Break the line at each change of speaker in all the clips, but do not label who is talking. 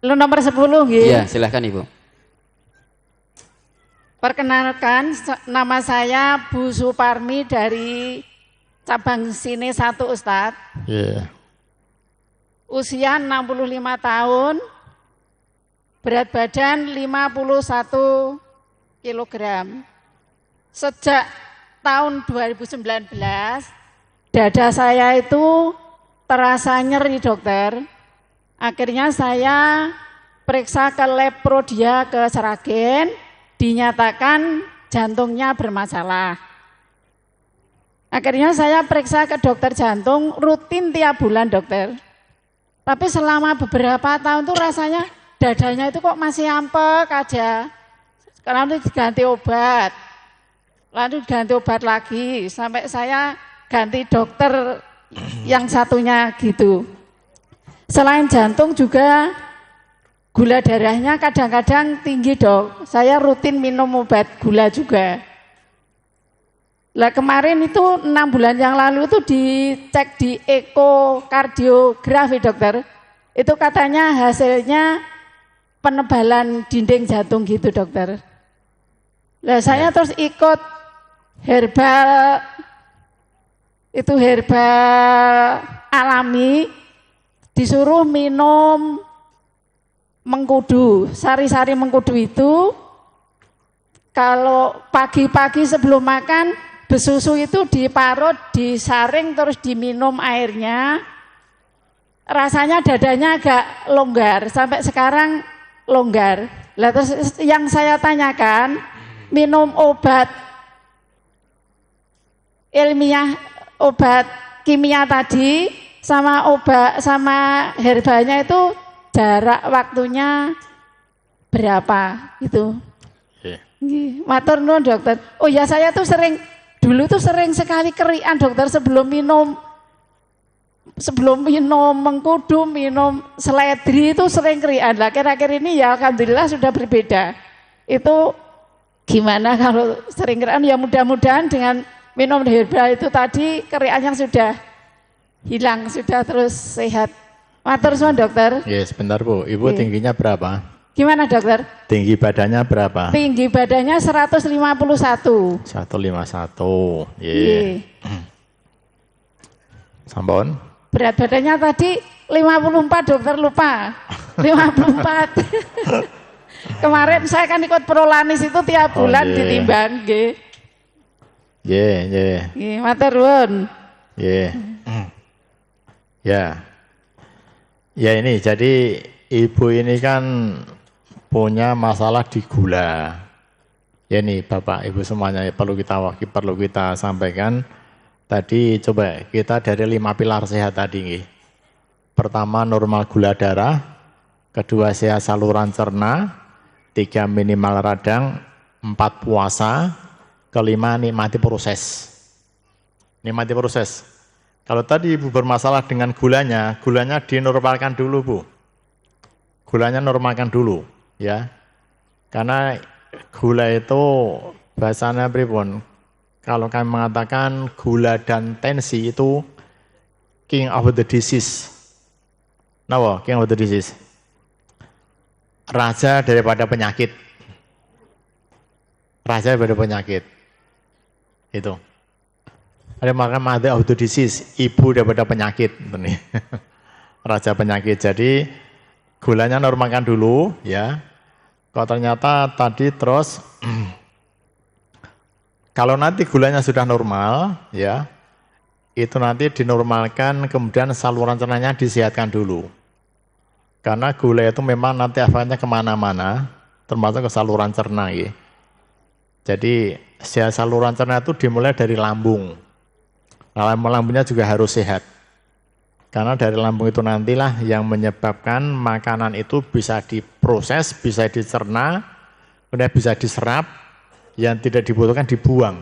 Lu nomor 10 nggih.
Iya, silahkan Ibu.
Perkenalkan, nama saya Bu Suparmi dari cabang Sine 1 Ustadz.
Iya.
Usia 65 tahun, berat badan 51 kilogram. Sejak tahun 2019, dada saya itu terasa nyeri dokter. Akhirnya saya periksa ke lab Prodia ke Seragen, dinyatakan jantungnya bermasalah. Akhirnya saya periksa ke dokter jantung rutin tiap bulan dokter. Tapi selama beberapa tahun tuh rasanya dadanya itu kok masih ampek aja. Sekarang itu diganti obat, lalu diganti obat lagi, sampai saya ganti dokter yang satunya gitu. Selain jantung juga gula darahnya kadang-kadang tinggi dok, saya rutin minum obat gula juga. Lah kemarin itu 6 bulan yang lalu itu dicek di ekokardiografi dokter, itu katanya hasilnya penebalan dinding jantung gitu dokter. Lah saya terus ikut herbal alami, disuruh minum mengkudu, sari-sari mengkudu itu kalau pagi-pagi sebelum makan besusu itu diparut, disaring terus diminum airnya. Rasanya dadanya agak longgar, sampai sekarang longgar. Lah terus yang saya tanyakan, minum obat ilmiah, obat kimia tadi sama obat sama herbalnya itu jarak waktunya berapa gitu. Matur nuwun dokter. Oh ya saya tuh dulu tuh sering sekali kerian dokter sebelum minum mengkudu, minum seledri itu sering kerian. Lah akhir-akhir ini ya alhamdulillah sudah berbeda. Itu gimana kalau sering kerian? Ya mudah-mudahan dengan minum herbal itu tadi keriannya sudah hilang, sudah terus sehat. Matur suwun dokter.
Yes, sebentar Bu. Ibu tingginya berapa?
Gimana dokter?
Tinggi badannya berapa?
Tinggi badannya 151.
151. Iya. Sampun?
Berat badannya tadi 54 dokter, lupa. 54. Kemarin saya kan ikut Prolanis itu tiap bulan ditimbang nggih.
Nggih.
Nggih, matur nuwun.
Nggih. Ya. Ya ini jadi ibu ini kan punya masalah di gula. Ya nih Bapak Ibu semuanya perlu kita sampaikan. Tadi coba kita dari 5 pilar sehat tadi nih. Pertama normal gula darah, kedua sehat saluran cerna, 3 minimal radang, 4 puasa, kelima nikmati proses. Nikmati proses. Kalau tadi Ibu bermasalah dengan gulanya dinormalkan dulu Bu. Gulanya normalkan dulu ya. Karena gula itu bahasanya pripun? Kalau kami mengatakan gula dan tensi itu king of the disease. Nah, king of the disease. Raja daripada penyakit. Raja daripada penyakit. Itu. Ada makna mother of the disease, ibu daripada penyakit. Raja penyakit. Jadi gulanya normalkan dulu ya. Kalau ternyata tadi terus kalau nanti gulanya sudah normal, ya, itu nanti dinormalkan, kemudian saluran cernanya disehatkan dulu. Karena gula itu memang nanti efeknya kemana-mana, termasuk ke saluran cerna. Ya. Jadi saluran cerna itu dimulai dari lambung. Nah, lambungnya juga harus sehat. Karena dari lambung itu nantilah yang menyebabkan makanan itu bisa diproses, bisa dicerna, kemudian bisa diserap, yang tidak dibutuhkan dibuang.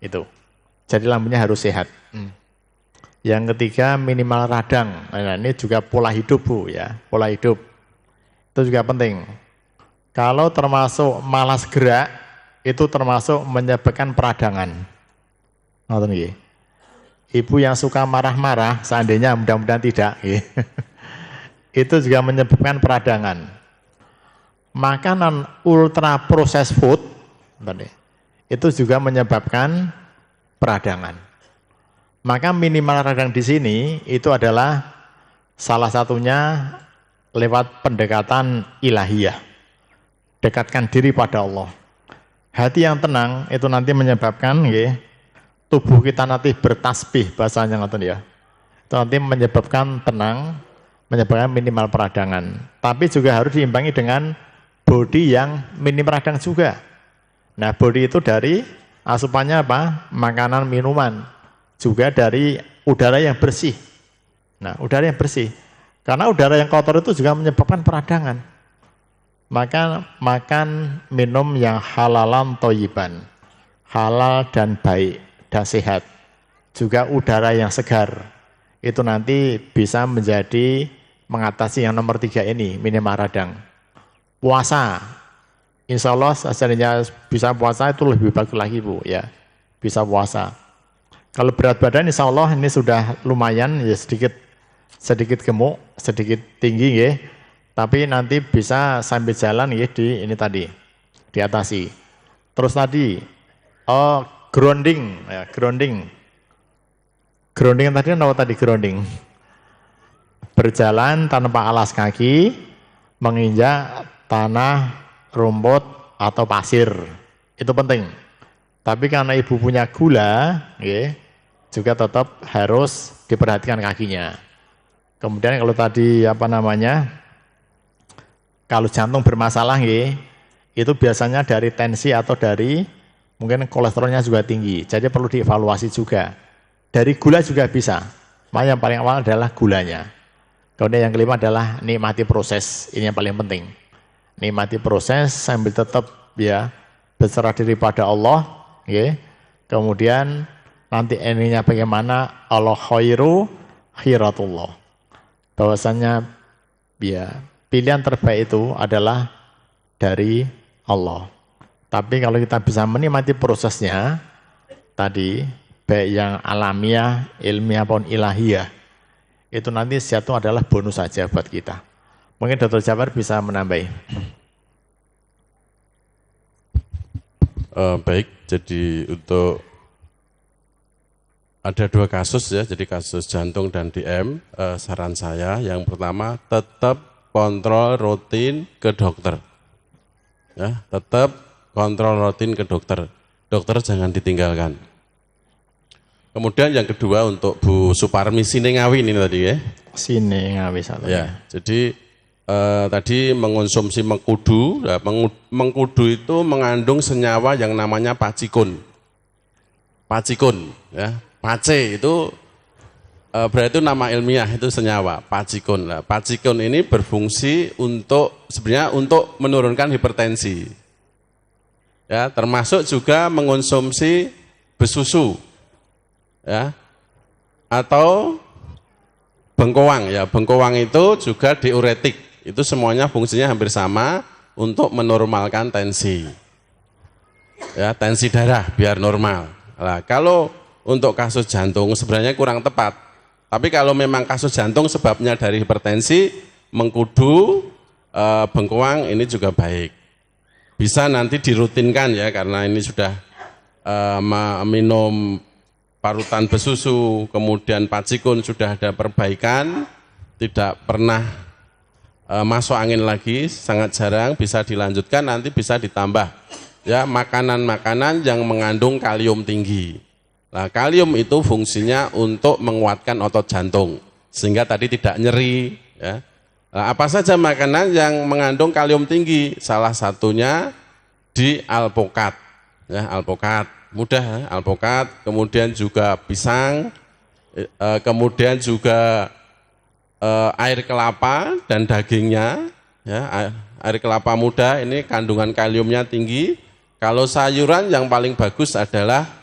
Itu. Jadi lambungnya harus sehat. Yang ketiga minimal radang. Nah, ini juga pola hidup Bu ya, pola hidup. Itu juga penting. Kalau termasuk malas gerak, itu termasuk menyebabkan peradangan. Ngerti nggih? Ibu yang suka marah-marah, seandainya mudah-mudahan tidak. itu juga menyebabkan peradangan. Makanan ultra processed food tadi, itu juga menyebabkan peradangan. Maka minimal radang di sini itu adalah salah satunya lewat pendekatan ilahiyah. Dekatkan diri pada Allah. Hati yang tenang itu nanti menyebabkan tubuh kita nanti bertasbih, bahasanya ngoten ya. Itu nanti menyebabkan tenang, menyebabkan minimal peradangan. Tapi juga harus diimbangi dengan body yang minim radang juga. Nah, body itu dari asupannya apa? Makanan, minuman. Juga dari udara yang bersih. Nah, udara yang bersih. Karena udara yang kotor itu juga menyebabkan peradangan. Maka makan minum yang halalan toyiban. Halal dan baik dan sehat. Juga udara yang segar. Itu nanti bisa menjadi mengatasi yang nomor 3 ini, minimal radang. Puasa. Insya Allah seandainya bisa puasa itu lebih bagus lagi Bu ya. Bisa puasa. Kalau berat badan insya Allah ini sudah lumayan ya, sedikit gemuk, sedikit tinggi ya. Tapi nanti bisa sambil jalan ya di ini tadi diatasi. Terus tadi grounding ya, grounding. Grounding tadi apa tadi grounding? Berjalan tanpa alas kaki, menginjak tanah, rumput atau pasir. Itu penting. Tapi karena ibu punya gula, juga tetap harus diperhatikan kakinya. Kemudian kalau tadi kalau jantung bermasalah, itu biasanya dari tensi atau dari mungkin kolesterolnya juga tinggi. Jadi perlu dievaluasi juga. Dari gula juga bisa. Yang paling awal adalah gulanya. Kemudian yang kelima adalah nikmati proses. Ini yang paling penting. Nikmati proses sambil tetap ya berserah diri pada Allah. Kemudian nanti endingnya bagaimana? Allah khairu khiratullah. Bahwasanya ya pilihan terbaik itu adalah dari Allah. Tapi kalau kita bisa menikmati prosesnya tadi, baik yang alamiah, ilmiah maupun ilahiyah, itu nanti satu adalah bonus saja buat kita. Mungkin Dr. Jabar bisa menambahi.
Baik, jadi untuk ada 2 kasus ya, jadi kasus jantung dan DM. Saran saya yang pertama tetap kontrol rutin ke dokter. Ya, tetap kontrol rutin ke dokter. Dokter jangan ditinggalkan. Kemudian yang kedua untuk Bu Suparmi Sinengawi ini tadi ya.
Sinengawi satu.
Ya, jadi tadi mengonsumsi mengkudu. Nah, mengkudu itu mengandung senyawa yang namanya pacikun. Pacikun, ya. Pace itu berarti itu nama ilmiah, itu senyawa pacikun. Nah, pacikun ini berfungsi sebenarnya untuk menurunkan hipertensi. Ya, termasuk juga mengonsumsi besusu. Ya. Atau bengkoang ya, bengkoang itu juga diuretik. Itu semuanya fungsinya hampir sama untuk menormalkan tensi. Ya, tensi darah biar normal. Nah, kalau untuk kasus jantung sebenarnya kurang tepat. Tapi kalau memang kasus jantung sebabnya dari hipertensi, mengkudu, bengkoang ini juga baik. Bisa nanti dirutinkan ya, karena ini sudah minum parutan besusu, kemudian pacikun sudah ada perbaikan, tidak pernah masuk angin lagi, sangat jarang, bisa dilanjutkan, nanti bisa ditambah ya makanan-makanan yang mengandung kalium tinggi. Nah, kalium itu fungsinya untuk menguatkan otot jantung sehingga tadi tidak nyeri ya. Nah, apa saja makanan yang mengandung kalium tinggi? Salah satunya di alpukat ya, alpukat mudah ya, alpukat, kemudian juga pisang, kemudian juga air kelapa dan dagingnya ya, air kelapa muda ini kandungan kaliumnya tinggi. Kalau sayuran yang paling bagus adalah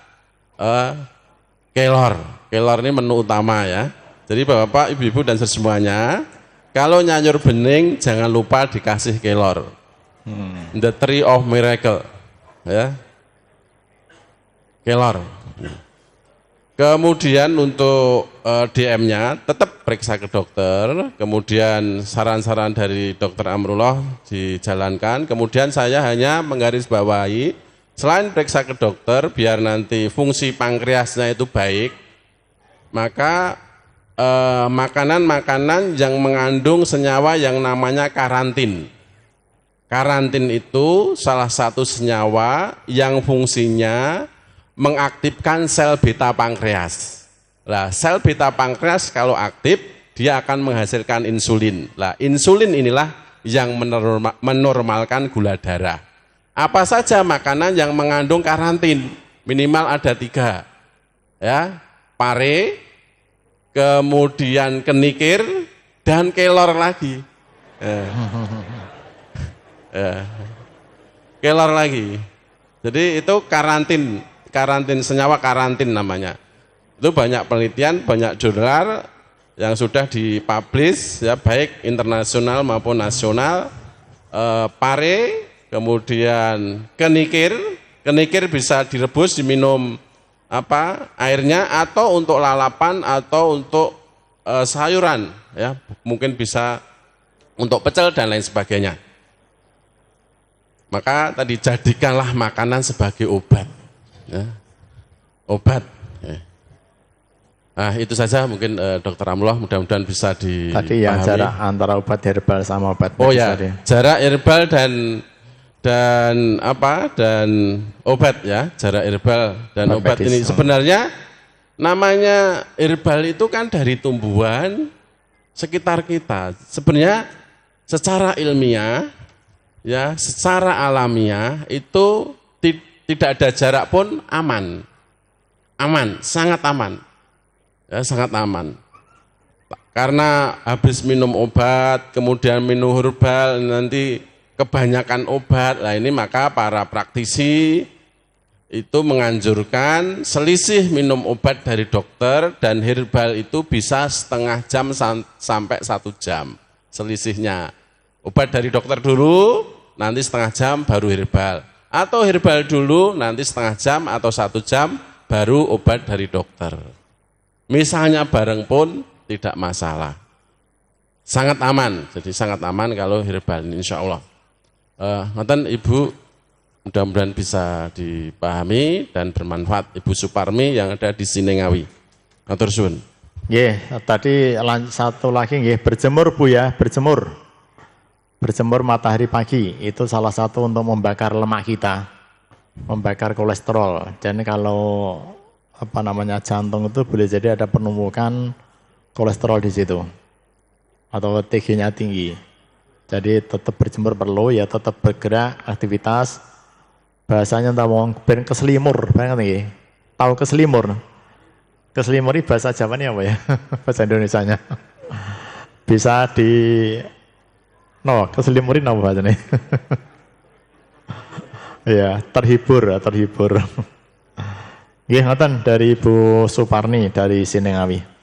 kelor. Kelor ini menu utama ya. Jadi Bapak, Ibu-ibu dan semuanya, kalau nyanyur bening jangan lupa dikasih kelor. The tree of miracle ya. Kelor. Kemudian untuk DM-nya tetap periksa ke dokter, kemudian saran-saran dari dokter Amrullah dijalankan, kemudian saya hanya menggarisbawahi, selain periksa ke dokter, biar nanti fungsi pankreasnya itu baik, maka makanan-makanan yang mengandung senyawa yang namanya karantin. Karantin itu salah satu senyawa yang fungsinya mengaktifkan sel beta pankreas. Nah, sel beta pankreas kalau aktif, dia akan menghasilkan insulin. Nah, insulin inilah yang menormalkan gula darah. Apa saja makanan yang mengandung karantin? Minimal ada 3. Ya, pare, kemudian kenikir, dan kelor lagi. Kelor lagi. Jadi itu karantin senyawa karantin namanya. Itu banyak penelitian, banyak jurnal yang sudah dipublish ya, baik internasional maupun nasional. Pare, kemudian kenikir bisa direbus, diminum airnya, atau untuk lalapan atau untuk sayuran ya, mungkin bisa untuk pecel dan lain sebagainya. Maka tadi jadikanlah makanan sebagai obat. Ya, obat. Ya. Nah, itu saja mungkin Dokter Amrullah, mudah-mudahan bisa dipahami.
Tadi yang jarak antara obat herbal sama obat
medis. Oh ya,
tadi.
Jarak herbal dan obat ya, jarak herbal dan obat ini sebenarnya namanya herbal itu kan dari tumbuhan sekitar kita. Sebenarnya secara ilmiah ya, secara alamiah itu tidak ada jarak pun aman, sangat aman, ya, sangat aman. Karena habis minum obat, kemudian minum herbal, nanti kebanyakan obat, nah ini maka para praktisi itu menganjurkan selisih minum obat dari dokter dan herbal itu bisa setengah jam sampai 1 jam selisihnya. Obat dari dokter dulu, nanti setengah jam baru herbal. Atau herbal dulu, nanti setengah jam atau 1 jam, baru obat dari dokter. Misalnya bareng pun tidak masalah. Sangat aman, jadi sangat aman kalau herbal ini insya Allah. Ngoten Ibu, mudah-mudahan bisa dipahami dan bermanfaat. Ibu Suparmi yang ada di Sinengawi. Matur suwun.
Tadi satu lagi berjemur Bu ya, berjemur. Berjemur matahari pagi itu salah satu untuk membakar lemak kita, membakar kolesterol. Dan kalau jantung itu boleh jadi ada penumpukan kolesterol di situ atau TG-nya tinggi. Jadi tetap berjemur perlu ya, tetap bergerak, aktivitas. Bahasanya ngomong ben keselimur, banget tahu keselimur? Keselimur ini bahasa Jawanya apa ya? Bahasa Indonesianya. Bisa keselimurin apa bahasanya? Ya, terhibur. Ngoten dari Ibu Suparni dari Sinengawi.